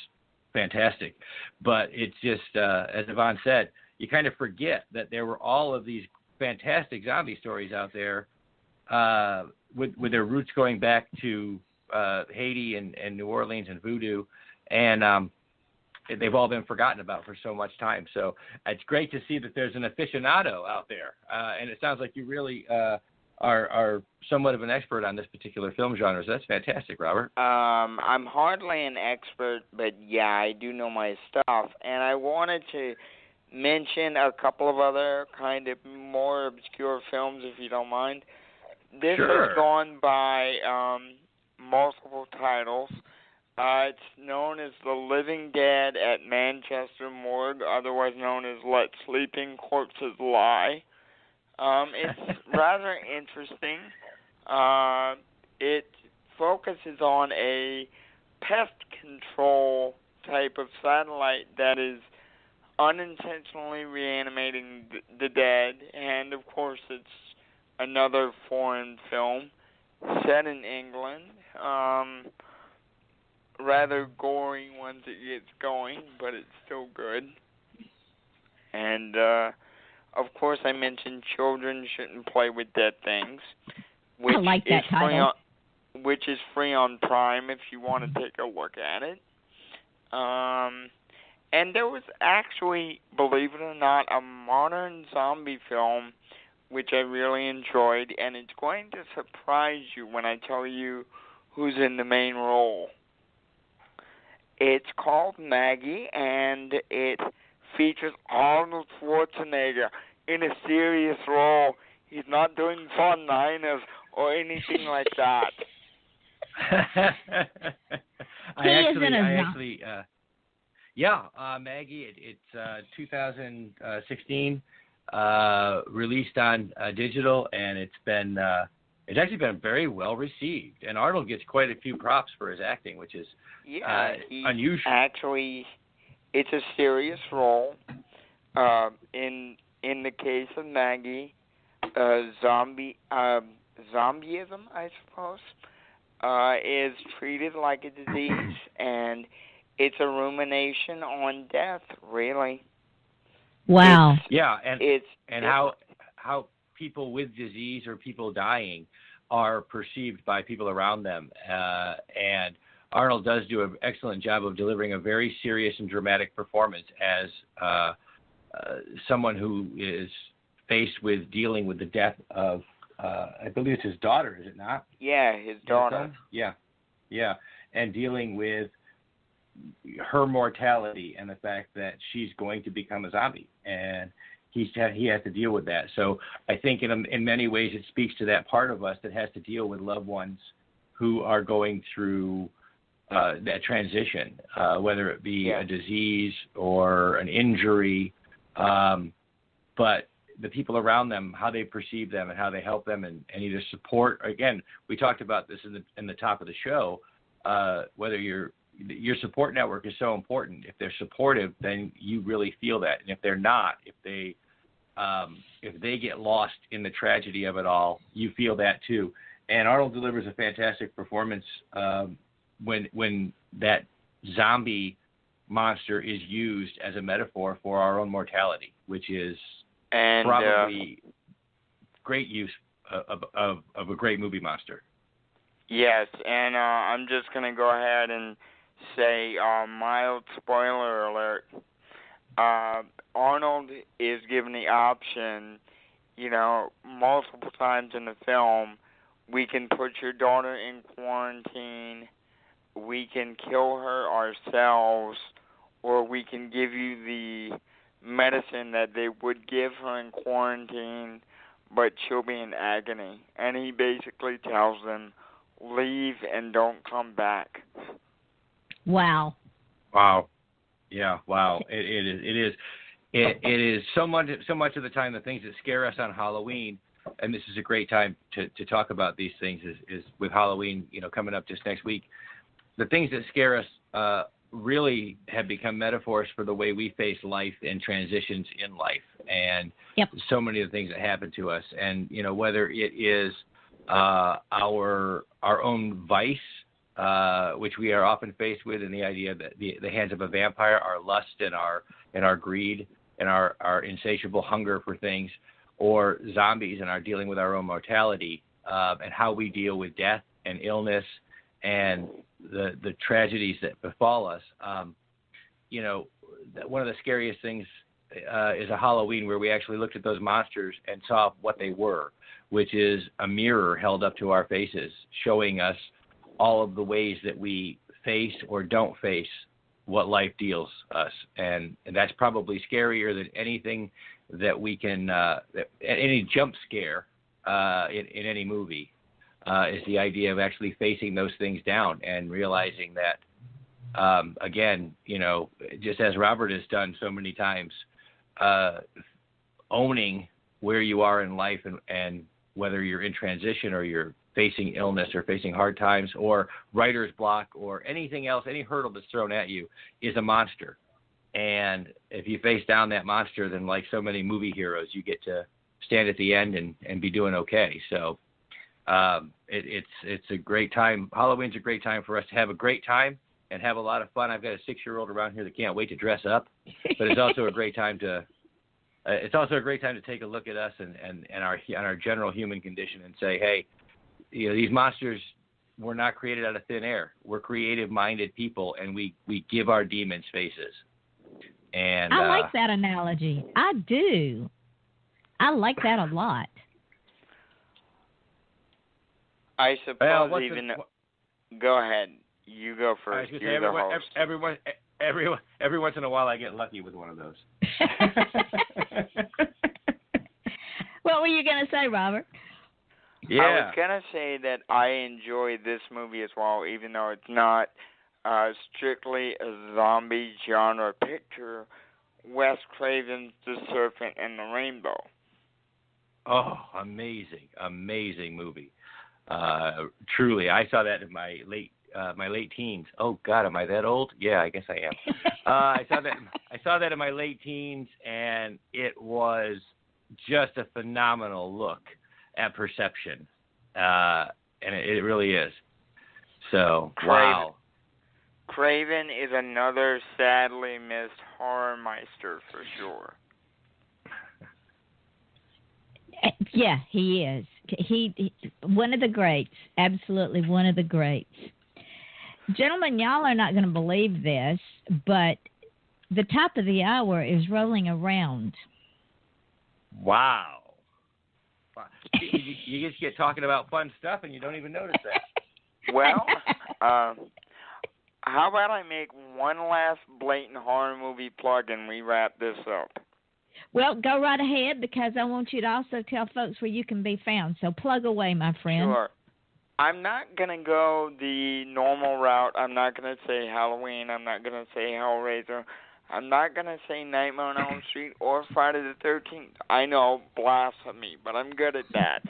fantastic. But it's just, as Yvonne said, you kind of forget that there were all of these fantastic zombie stories out there with their roots going back to Haiti and New Orleans and voodoo, and they've all been forgotten about for so much time. So it's great to see that there's an aficionado out there, and it sounds like you really are somewhat of an expert on this particular film genre. So that's fantastic, Robert. I'm hardly an expert, but yeah, I do know my stuff, and I wanted to mention a couple of other kind of more obscure films, if you don't mind. This has gone by multiple titles. It's known as The Living Dead at Manchester Morgue, otherwise known as Let Sleeping Corpses Lie. It's rather interesting. It focuses on a pest control type of satellite that is unintentionally reanimating the dead, and of course it's another foreign film set in England. Rather gory once it gets going, but it's still good. And of course I mentioned Children Shouldn't Play with Dead Things, which I like that title. which is free on Prime if you want to take a look at it. And there was actually, believe it or not, a modern zombie film which I really enjoyed, and it's going to surprise you when I tell you who's in the main role. It's called Maggie, and it features Arnold Schwarzenegger in a serious role. He's not doing one-liners or anything like that. Maggie. It's 2016, released on digital, and it's actually been very well received. And Arnold gets quite a few props for his acting, which is unusual. Actually, it's a serious role. In the case of Maggie, zombieism, I suppose, is treated like a disease, and it's a rumination on death, really. Wow. How people with disease or people dying are perceived by people around them. And Arnold does do an excellent job of delivering a very serious and dramatic performance as someone who is faced with dealing with the death of, I believe it's his daughter, is it not? Yeah, his daughter. Yeah. And dealing with her mortality and the fact that she's going to become a zombie, and he has to deal with that. So I think in many ways it speaks to that part of us that has to deal with loved ones who are going through that transition, whether it be a disease or an injury, but the people around them, how they perceive them and how they help them and either support. Again, we talked about this in the top of the show, whether your support network is so important. If they're supportive, then you really feel that. And if they're not, if they get lost in the tragedy of it all, you feel that too. And Arnold delivers a fantastic performance when that zombie monster is used as a metaphor for our own mortality, which is probably great use of a great movie monster. Yes, and I'm just going to go ahead and say, mild spoiler alert, Arnold is given the option, multiple times in the film, we can put your daughter in quarantine, we can kill her ourselves, or we can give you the medicine that they would give her in quarantine, but she'll be in agony. And he basically tells them, leave and don't come back. Wow. Yeah. Wow. It is so much of the time the things that scare us on Halloween, and this is a great time to talk about these things is with Halloween, coming up just next week. The things that scare us really have become metaphors for the way we face life and transitions in life, and so many of the things that happen to us, and whether it is our own vice, which we are often faced with, in the idea that the hands of a vampire, our lust and our greed and our insatiable hunger for things, or zombies and our dealing with our own mortality, and how we deal with death and illness and the tragedies that befall us. One of the scariest things is a Halloween where we actually looked at those monsters and saw what they were, which is a mirror held up to our faces, showing us all of the ways that we face or don't face what life deals us. And that's probably scarier than anything that we can, any jump scare in any movie, is the idea of actually facing those things down and realizing that, again, just as Robert has done so many times, owning where you are in life and whether you're in transition or you're facing illness or facing hard times or writer's block or anything else, any hurdle that's thrown at you is a monster. And if you face down that monster, then like so many movie heroes, you get to stand at the end and be doing okay. So it's a great time. Halloween's a great time for us to have a great time and have a lot of fun. I've got a 6-year-old around here that can't wait to dress up, but it's also a great time to take a look at us and our general human condition and say, hey, these monsters, we're not created out of thin air. We're creative-minded people, and we give our demons faces. And I like that analogy. I do. I like that a lot. I suppose well, even. Go ahead. You go first. You're the host. Every once in a while, I get lucky with one of those. What were you going to say, Robert? Yeah. I was going to say that I enjoy this movie as well, even though it's not strictly a zombie genre picture. Wes Craven's The Serpent and the Rainbow. Oh, amazing movie. Truly, I saw that in my late teens. Oh God, am I that old? Yeah, I guess I am. I saw that in my late teens, and it was just a phenomenal look at perception, and it really is. So, wow. Craven is another sadly missed horror meister for sure. Yeah, he is. He one of the greats. Absolutely one of the greats. Gentlemen, y'all are not going to believe this, but the top of the hour is rolling around. Wow. You just get talking about fun stuff and you don't even notice that. Well, how about I make one last blatant horror movie plug and we wrap this up? Well, go right ahead because I want you to also tell folks where you can be found. So plug away, my friend. Sure. I'm not going to go the normal route. I'm not going to say Halloween. I'm not going to say Hellraiser. I'm not going to say Nightmare on Elm Street or Friday the 13th. I know, blasphemy, but I'm good at that.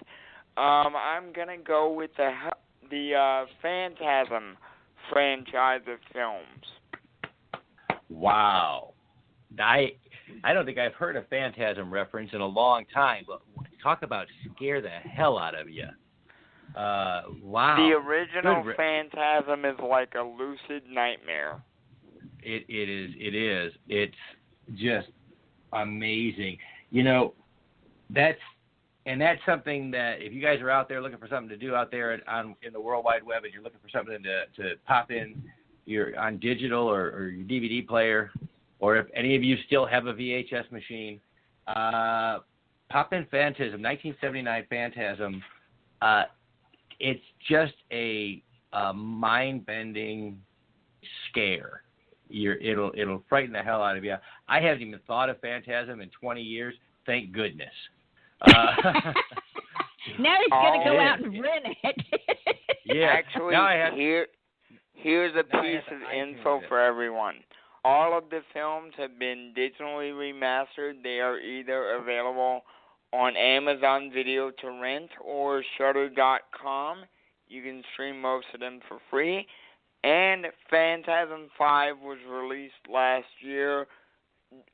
I'm going to go with the Phantasm franchise of films. Wow. I don't think I've heard a Phantasm reference in a long time, but talk about scare the hell out of you. Wow. The original Phantasm is like a lucid nightmare. It is. It's just amazing. You know, that's something that if you guys are out there looking for something to do out there in the World Wide Web and you're looking for something to pop in on digital or your DVD player, or if any of you still have a VHS machine, pop in Phantasm, 1979 Phantasm. It's just a mind-bending scare. It'll frighten the hell out of you. I haven't even thought of Phantasm in 20 years. Thank goodness. Now he's going to go out and rent it. Yeah. Actually, here's a piece of info for everyone. All of the films have been digitally remastered. They are either available on Amazon Video to rent or Shudder.com. You can stream most of them for free. And Phantasm 5 was released last year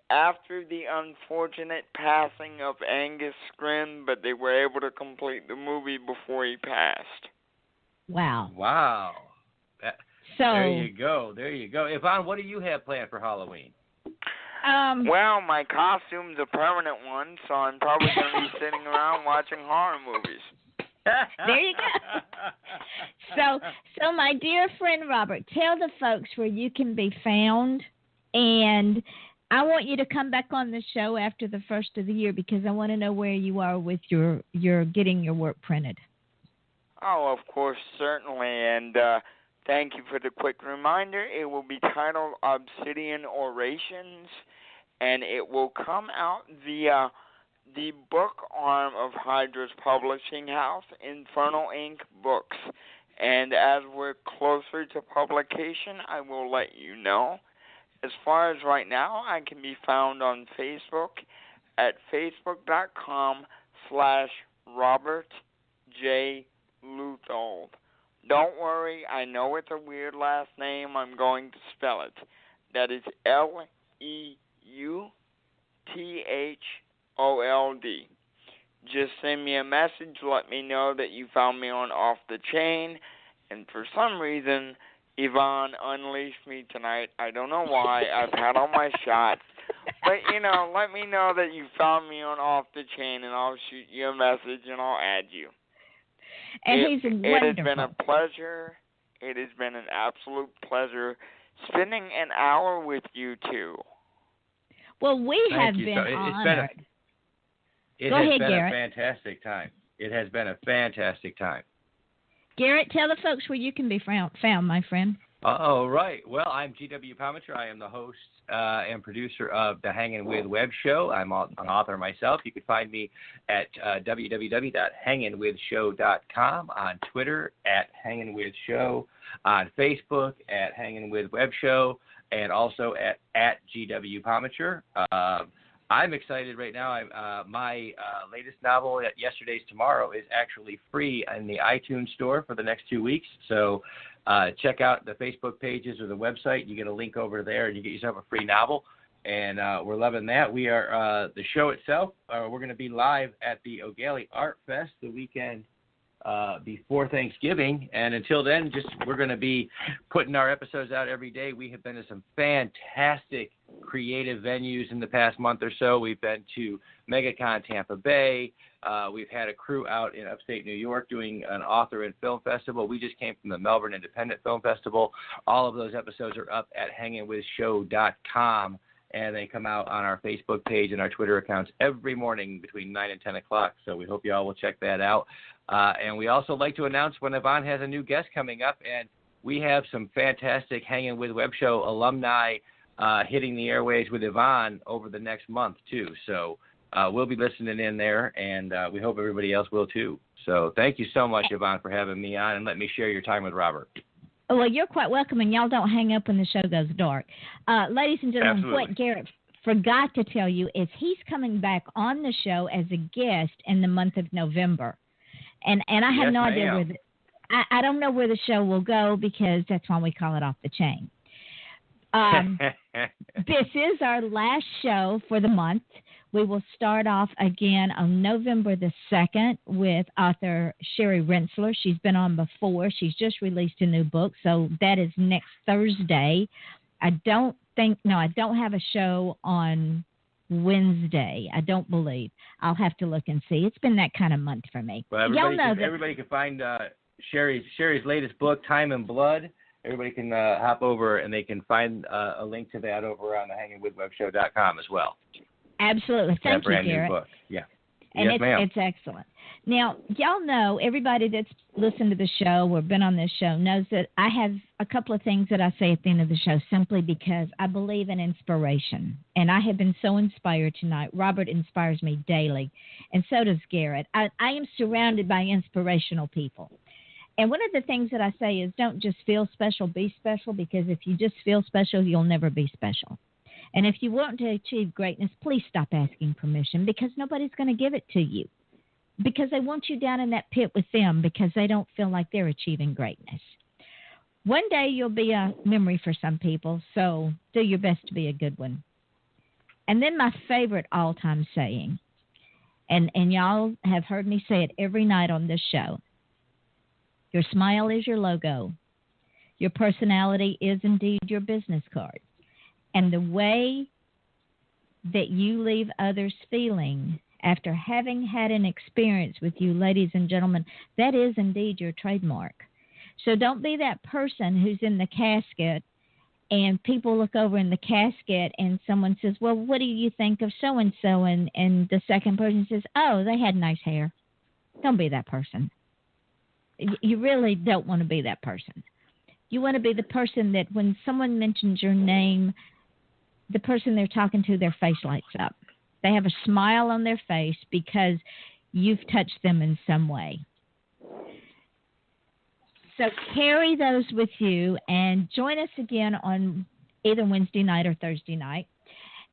after the unfortunate passing of Angus Scrimm, but they were able to complete the movie before he passed. Wow. There you go. Yvonne, what do you have planned for Halloween? Well, my costume's a permanent one, so I'm probably going to be sitting around watching horror movies. There you go. So my dear friend Robert, tell the folks where you can be found, and I want you to come back on the show after the first of the year because I want to know where you are with your getting your work printed. Oh, of course, certainly, and thank you for the quick reminder. It will be titled Obsidian Orations, and it will come out via the book arm of Hydra's publishing house, Infernal Inc. Books. And as we're closer to publication, I will let you know. As far as right now, I can be found on Facebook at facebook.com/Robert J. Leuthold. Don't worry, I know it's a weird last name. I'm going to spell it. That is Leuthold. Just send me a message. Let me know that you found me on Off the Chain. And for some reason, Yvonne unleashed me tonight. I don't know why. I've had all my shots. But, let me know that you found me on Off the Chain, and I'll shoot you a message, and I'll add you. And he's wonderful. It has been a pleasure. It has been an absolute pleasure spending an hour with you two. Well, we have been honored. Go ahead, Garrett. A fantastic time. It has been a fantastic time. Garrett, tell the folks where you can be found, my friend. Oh, right. Well, I'm G.W. Pomichter. I am the host and producer of the HanginwithWeb show. I'm an author myself. You can find me at www.HanginwithShow.com, on Twitter at HanginwithShow, on Facebook at HanginwithWeb Show, and also at G.W. Pomichter. I'm excited right now. My latest novel, Yesterday's Tomorrow, is actually free in the iTunes store for the next 2 weeks. So check out the Facebook pages or the website. You get a link over there, and you get yourself a free novel. And we're loving that. We are the show itself. We're going to be live at the O'Galley Art Fest the weekend before Thanksgiving. And until then, we're going to be putting our episodes out every day. We have been to some fantastic creative venues in the past month or so. We've been to MegaCon Tampa Bay. We've had a crew out in upstate New York doing an author and film festival. We just came from the Melbourne Independent Film Festival. All of those episodes are up at HanginwithShow.com, and they come out on our Facebook page and our Twitter accounts every morning between 9 and 10 o'clock. So we hope you all will check that out. And we also like to announce when Yvonne has a new guest coming up, and we have some fantastic Hanging with Web Show alumni hitting the airways with Yvonne over the next month, too. So we'll be listening in there, and we hope everybody else will, too. So thank you so much, Yvonne, for having me on, and let me share your time with Robert. Well, you're quite welcome, and y'all don't hang up when the show goes dark. Ladies and gentlemen, Absolutely. What Garrett forgot to tell you is he's coming back on the show as a guest in the month of November. And I have no idea where I don't know where the show will go, because that's why we call it Off the Chain. This is our last show for the month. We will start off again on November the 2nd with author Sherry Rensler. She's been on before. She's just released a new book, so that is next Thursday. I don't have a show on Wednesday, I don't believe. I'll have to look and see. It's been that kind of month for me. Well, everybody can find Sherry's latest book, Time and Blood. Everybody can hop over, and they can find a link to that over on the HanginwithWebShow.com as well. Absolutely. Thank you, brand Garrett. New book. Yeah. And yes, ma'am. It's excellent. Now, y'all know, everybody that's listened to the show or been on this show knows that I have a couple of things that I say at the end of the show simply because I believe in inspiration. And I have been so inspired tonight. Robert inspires me daily, and so does Garrett. I am surrounded by inspirational people. And one of the things that I say is don't just feel special, be special, because if you just feel special, you'll never be special. And if you want to achieve greatness, please stop asking permission, because nobody's going to give it to you, because they want you down in that pit with them because they don't feel like they're achieving greatness. One day you'll be a memory for some people, so do your best to be a good one. And then my favorite all-time saying, and y'all have heard me say it every night on this show, your smile is your logo. Your personality is indeed your business card. And the way that you leave others feeling after having had an experience with you, ladies and gentlemen, that is indeed your trademark. So don't be that person who's in the casket and people look over in the casket and someone says, well, what do you think of so-and-so? And the second person says, oh, they had nice hair. Don't be that person. You really don't want to be that person. You want to be the person that when someone mentions your name, the person they're talking to, their face lights up. They have a smile on their face because you've touched them in some way. So carry those with you and join us again on either Wednesday night or Thursday night.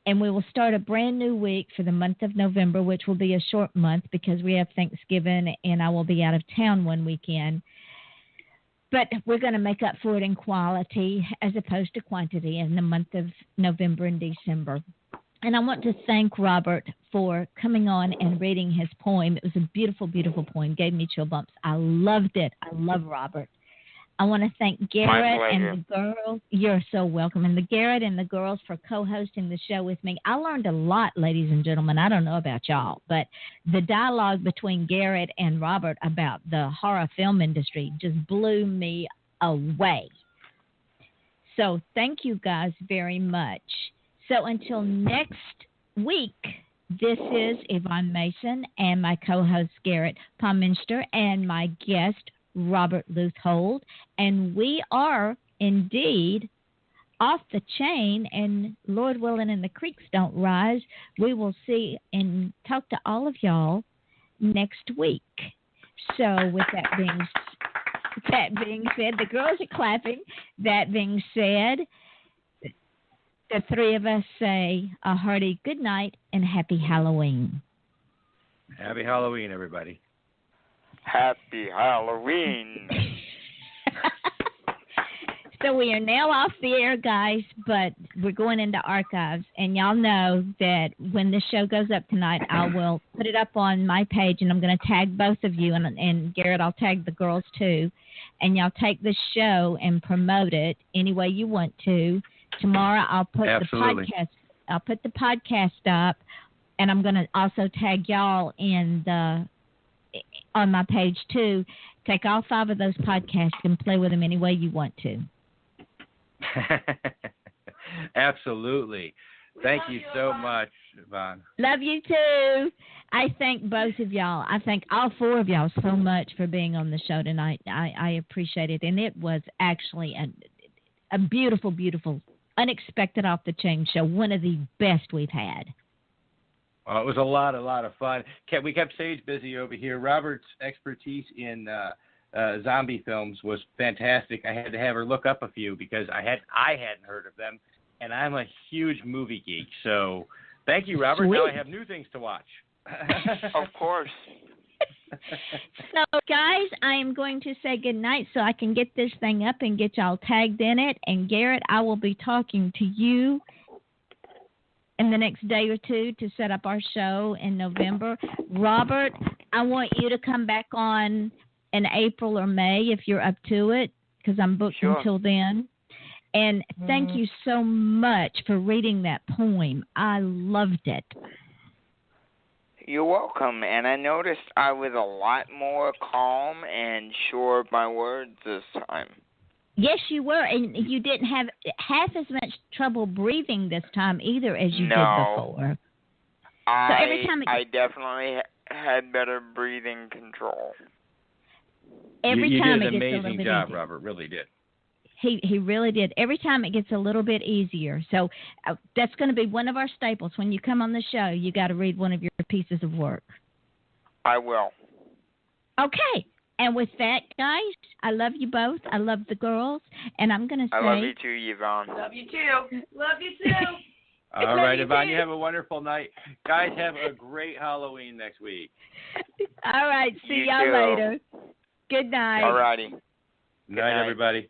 And we will start a brand new week for the month of November, which will be a short month because we have Thanksgiving and I will be out of town one weekend. But we're going to make up for it in quality as opposed to quantity in the month of November and December. And I want to thank Robert for coming on and reading his poem. It was a beautiful, beautiful poem. Gave me chill bumps. I loved it. I love Robert. I want to thank My Garrett pleasure. and the girls. You're so welcome. And the Garrett and the girls for co-hosting the show with me. I learned a lot, ladies and gentlemen. I don't know about y'all, but the dialogue between Garrett and Robert about the horror film industry just blew me away. So thank you guys very much. So until next week, this is Yvonne Mason and my co-host Garrett Pomichter and my guest Robert Leuthold, and we are indeed off the chain, and Lord willing and the creeks don't rise, we will see and talk to all of y'all next week. So with that being said, the girls are clapping. That being said, the three of us say a hearty good night and happy Halloween. Happy Halloween, everybody. Happy Halloween. So we are now off the air, guys, but we're going into archives. And y'all know that when this show goes up tonight, I will put it up on my page, and I'm going to tag both of you. And Garrett, I'll tag the girls, too. And y'all take the show and promote it any way you want to. Tomorrow I'll put Absolutely. the podcast. I'll put the podcast up, and I'm going to also tag y'all on my page, too. Take all 5 of those podcasts and play with them any way you want to. Absolutely. Thank you so much, Yvonne. Love you, too. I thank both of y'all. I thank all 4 of y'all so much for being on the show tonight. I appreciate it. And it was actually a beautiful, beautiful, unexpected off-the-chain show, one of the best we've had. Well, it was a lot of fun. We kept Sage busy over here. Robert's expertise in zombie films was fantastic. I had to have her look up a few because I hadn't heard of them, and I'm a huge movie geek. So thank you, Robert. Sweet. Now I have new things to watch. Of course. So, guys, I am going to say goodnight so I can get this thing up and get y'all tagged in it. And, Garrett, I will be talking to you in the next day or two to set up our show in November. Robert, I want you to come back on in April or May if you're up to it, because I'm booked Sure. until then. And thank you so much for reading that poem. I loved it. You're welcome. And I noticed I was a lot more calm and sure of my words this time. Yes, you were, and you didn't have half as much trouble breathing this time either as you did before. So every time I definitely had better breathing control. Every you time did it an gets a little amazing bit job, easier. Robert. Really did. He really did. Every time it gets a little bit easier. So that's going to be one of our staples. When you come on the show, you got to read one of your pieces of work. I will. Okay. And with that, guys, I love you both. I love the girls. And I'm going to say... I love you too, Yvonne. Love you too. Love you too. All right, Yvonne, you have a wonderful night. Guys, have a great Halloween next week. All right. See You y'all too. later. Good night. All righty. Good night, everybody.